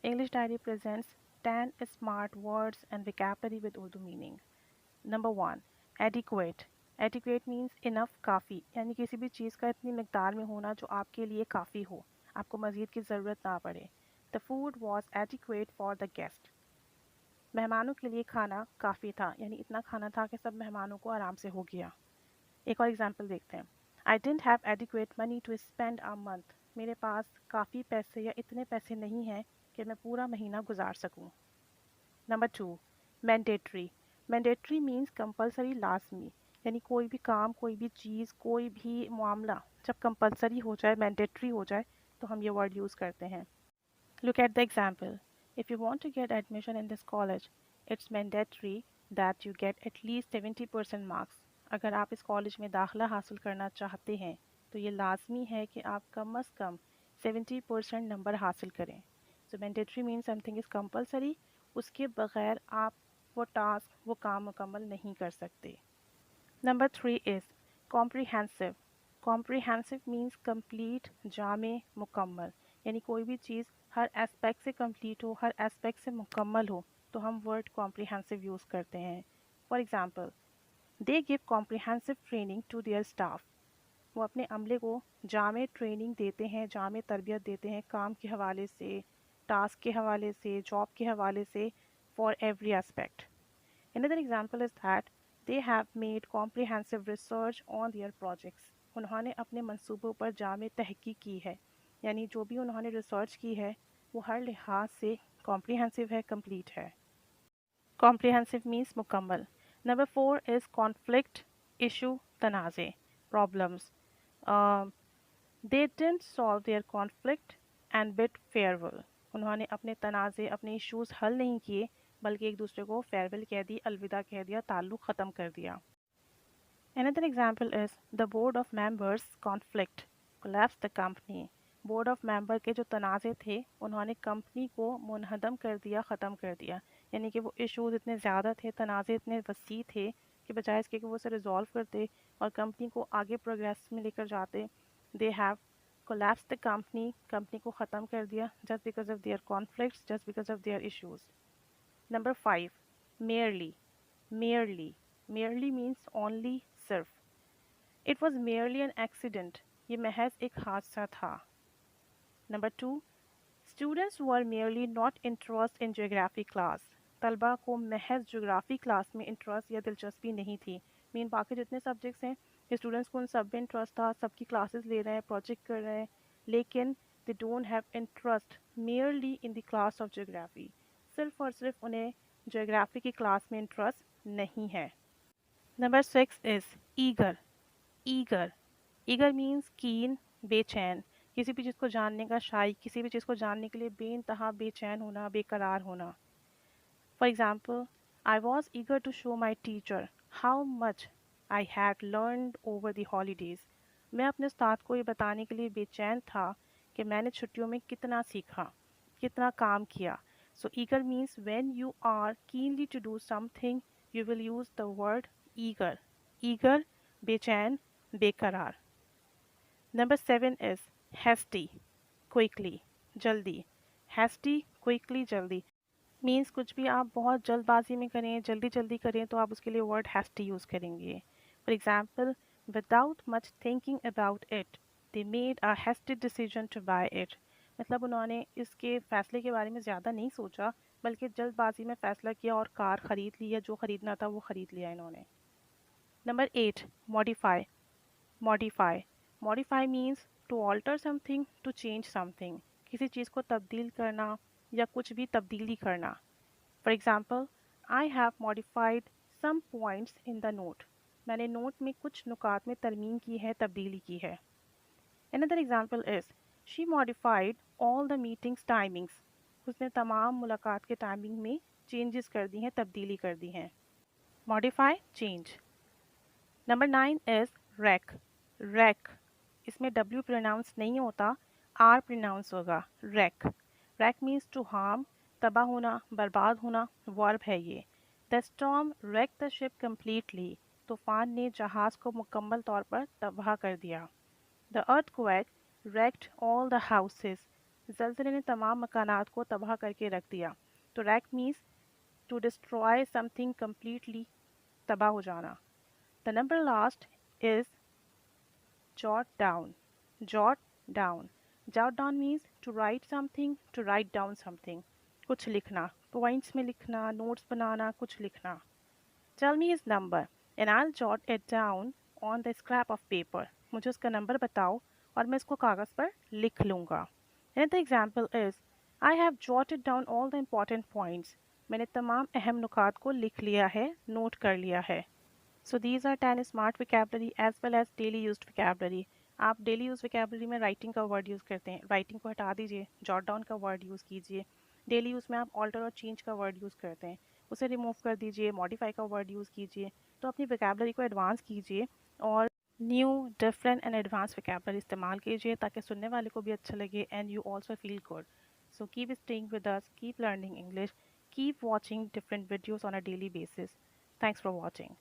English Diary presents 10 smart words and vocabulary with Urdu meaning. Number 1. Adequate. Adequate means enough, काफ़ी, यानी किसी भी चीज़ का इतनी मिकदार में होना जो आपके लिए काफ़ी हो, आपको मज़ीद की ज़रूरत ना पड़े. The food was adequate for the guest. मेहमानों के लिए खाना काफ़ी था, यानी इतना खाना था कि सब मेहमानों को आराम से हो गया. एक और एग्जाम्पल देखते हैं. I didn't have adequate money to spend a month. मेरे पास काफ़ी पैसे या इतने पैसे नहीं हैं कि मैं पूरा महीना गुजार सकूं. Number 2. Mandatory. Mandatory means compulsory, लाजमी, यानी कोई भी काम, कोई भी चीज़, कोई भी मामला जब कंपलसरी हो जाए, मैंडेटरी हो जाए, तो हम ये वर्ड यूज़ करते हैं. Look at the example. If you want to get admission in this college, it's mandatory that you get at least 70% marks. अगर आप इस कॉलेज में दाखिला हासिल करना चाहते हैं तो ये लाजमी है कि आप कम अज़ कम 70% नंबर हासिल करें. So mandatory means something is compulsory. उसके बगैर आप वो टास्क, वो काम मुकम्मल नहीं कर सकते. Number 3 is comprehensive. Comprehensive means complete, जामे, मुकम्मल, यानी कोई भी चीज़ हर एस्पेक्ट से कंप्लीट हो, हर एस्पेक्ट से मुकम्मल हो, तो हम वर्ड कॉम्प्रिहेंसिव यूज़ करते हैं. For example, they give comprehensive training to their staff. वो अपने अमले को जामे ट्रेनिंग देते हैं, जामे तरबियत देते हैं, काम के हवाले से, टास्क के हवाले से, जॉब के हवाले से, for every aspect. Another example is that they have made comprehensive research on their projects. उन्होंने अपने मंसूबों पर जामे तहकीक की है, यानी जो भी उन्होंने रिसर्च की है वो हर लिहाज से comprehensive है, complete है. Comprehensive means मुकम्मल. Number 4 is conflict, issue, तनाज़े, problems. They didn't solve their conflict and bid farewell. उन्होंने अपने तनाज़े, अपने इश्यूज़ हल नहीं किए, बल्कि एक दूसरे को फेयरवेल कह दी, अलविदा कह दिया, ताल्लुक़ ख़त्म कर दिया. Another example is the board of members conflict collapsed the company. Board of member के जो तनाज़े थे उन्होंने कंपनी को मुनहदम कर दिया, ख़त्म कर दिया, यानी कि वो इश्यूज़ इतने ज़्यादा थे, तनाज़े इतने वसी थे कि बजाय इसके कि वो उसे रिजॉल्व करते और कंपनी को आगे प्रोग्रेस में लेकर जाते, they have collapsed the company, company को ख़त्म कर दिया, just because of their conflicts, just because of their issues. Number 5. Merely. Merely. Merely means only, सिर्फ. It was merely an accident. ये महज एक हादसा था. Number 2. Students were merely not interested in geography class. तलबा को महज जोग्राफ़ी क्लास में इंटरेस्ट या दिलचस्पी नहीं थी. मीन बाकी जितने सब्जेक्ट्स हैं स्टूडेंट्स को उन सब में इंटरेस्ट था, सबकी क्लासेस ले रहे हैं, प्रोजेक्ट कर रहे हैं, लेकिन they don't have interest merely in the class of geography. सिर्फ और सिर्फ उन्हें जोग्राफ़ी की क्लास में इंटरेस्ट नहीं है. Number 6 is eager. Eager. Eager means keen, बेचैन, किसी भी चीज़ को जानने का शाई, किसी भी चीज़ को जानने के लिए बेइंतहा बेचैन होना, बेकरार होना. For example, I was eager to show my teacher how much I had learned over the holidays. मैं अपने उस्ताद को ये बताने के लिए बेचैन था कि मैंने छुट्टियों में कितना सीखा, कितना काम किया. So eager means when you are keenly to do something, you will use the word eager. Eager, बेचैन, बेकरार. Number 7 is hasty, quickly, जल्दी. Hasty, quickly, जल्दी मीन्स कुछ भी आप बहुत जल्दबाजी में करें, जल्दी जल्दी करें, तो आप उसके लिए वर्ड हैस्टी यूज़ करेंगे. For example, without much thinking about it they made a hasty decision to buy it. मतलब उन्होंने इसके फ़ैसले के बारे में ज़्यादा नहीं सोचा, बल्कि जल्दबाजी में फ़ैसला किया और कार ख़रीद ली, या जो ख़रीदना था वो ख़रीद लिया इन्होंने. Number 8. Modify. Modify. Modify means to alter something, to change something, किसी चीज़ को तब्दील करना या कुछ भी तब्दीली करना. For example, I have modified some points in the note. मैंने नोट में कुछ नुकात में तरमीम की है, तब्दीली की है. Another example is she modified all the meetings timings. उसने तमाम मुलाकात के टाइमिंग में चेंजेस कर दी हैं, तब्दीली कर दी हैं. Modify, change. Number 9 is wreck. Wreck, इसमें W प्रोनाउंस नहीं होता, R प्रोनाउंस होगा. Wreck. Wreck means to harm, तबाह होना, बर्बाद होना, वर्ब है ये. The storm wrecked the ship completely. तूफ़ान ने जहाज़ को मुकम्मल तौर पर तबाह कर दिया. The earthquake wrecked all the houses. ज़लज़ले ने तमाम मकानात को तबाह करके रख दिया। तो wreck means to destroy something completely, तबाह हो जाना। The number last is jot down. Jot down. Jot down means to write something, to write down something. कुछ लिखना, points में लिखना, notes बनाना, कुछ लिखना। Tell me his number and I'll jot it down on the scrap of paper. मुझे उसका number बताओ और मैं इसको कागज़ पर लिख लूँगा। Another example is, I have jotted down all the important points. मैंने तमाम अहम नुकात को लिख लिया है, नोट कर लिया है। So these are 10 smart vocabulary as well as daily used vocabulary. आप डेली यूज vocabulary में राइटिंग का वर्ड यूज़ करते हैं, राइटिंग को हटा दीजिए, जॉट डाउन का वर्ड यूज़ कीजिए। डेली यूज़ में आप ऑल्टर और चेंज का वर्ड यूज़ करते हैं, उसे रिमूव कर दीजिए, मॉडिफाई का वर्ड यूज़ कीजिए। तो अपनी vocabulary को एडवांस कीजिए और new different and advance vocabulary इस्तेमाल कीजिए ताकि सुनने वाले को भी अच्छा लगे and you also feel good. So keep staying with us, keep learning English, keep watching different videos on a daily basis. Thanks for watching.